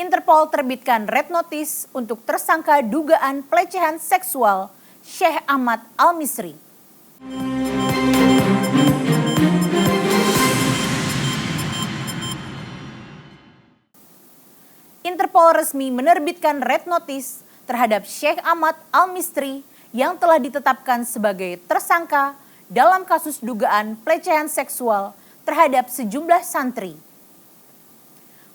Interpol terbitkan red notice untuk tersangka dugaan pelecehan seksual Syekh Ahmad Al-Misri. Interpol resmi menerbitkan red notice terhadap Syekh Ahmad Al-Misri yang telah ditetapkan sebagai tersangka dalam kasus dugaan pelecehan seksual terhadap sejumlah santri.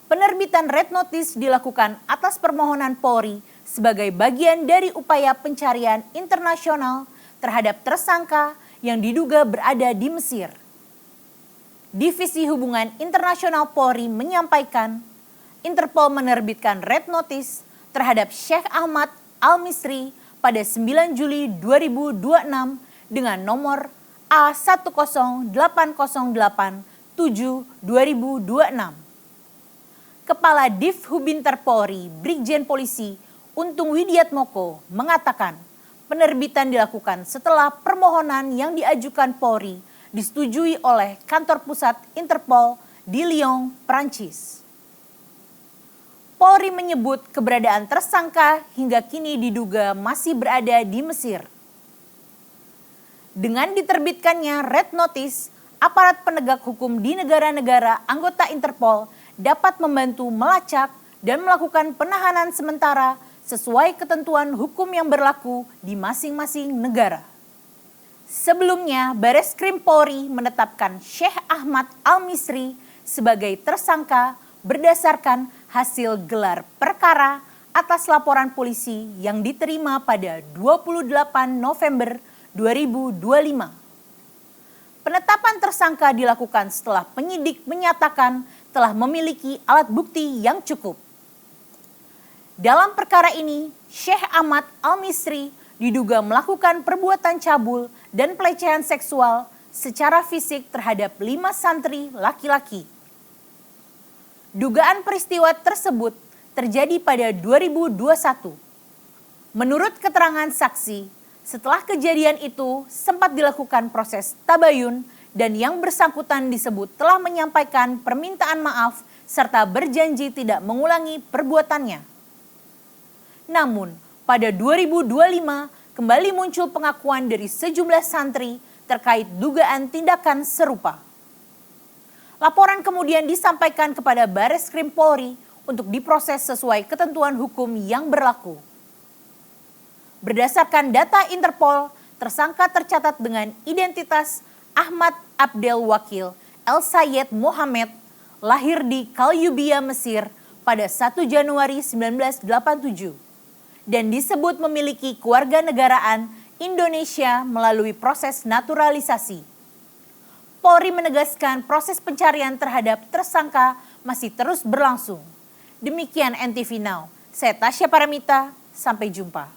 Penerbitan red notice dilakukan atas permohonan Polri sebagai bagian dari upaya pencarian internasional terhadap tersangka yang diduga berada di Mesir. Divisi Hubungan Internasional Polri menyampaikan, Interpol menerbitkan red notice terhadap Syekh Ahmad Al-Misri pada 9 Juli 2026 dengan nomor A10808-7/2026. Kepala Div Hubinter Polri, Brigjen Polisi Untung Widiatmoko mengatakan penerbitan dilakukan setelah permohonan yang diajukan Polri disetujui oleh kantor pusat Interpol di Lyon, Prancis. Polri menyebut keberadaan tersangka hingga kini diduga masih berada di Mesir. Dengan diterbitkannya red notice, aparat penegak hukum di negara-negara anggota Interpol dapat membantu melacak dan melakukan penahanan sementara sesuai ketentuan hukum yang berlaku di masing-masing negara. Sebelumnya, Bareskrim Polri menetapkan Syekh Ahmad Al-Misri sebagai tersangka berdasarkan hasil gelar perkara atas laporan polisi yang diterima pada 28 November 2025. Penetapan tersangka dilakukan setelah penyidik menyatakan telah memiliki alat bukti yang cukup. Dalam perkara ini, Syekh Ahmad Al-Misri diduga melakukan perbuatan cabul dan pelecehan seksual secara fisik terhadap 5 santri laki-laki. Dugaan peristiwa tersebut terjadi pada 2021. Menurut keterangan saksi, setelah kejadian itu sempat dilakukan proses tabayun dan yang bersangkutan disebut telah menyampaikan permintaan maaf serta berjanji tidak mengulangi perbuatannya. Namun, pada 2025 kembali muncul pengakuan dari sejumlah santri terkait dugaan tindakan serupa. Laporan kemudian disampaikan kepada Bareskrim Polri untuk diproses sesuai ketentuan hukum yang berlaku. Berdasarkan data Interpol, tersangka tercatat dengan identitas Ahmad Abdel Wakil El Sayed Mohamed, lahir di Kalyubia, Mesir pada 1 Januari 1987 dan disebut memiliki kewarganegaraan Indonesia melalui proses naturalisasi. Polri menegaskan proses pencarian terhadap tersangka masih terus berlangsung. Demikian NTV Now, saya Tasya Paramita, sampai jumpa.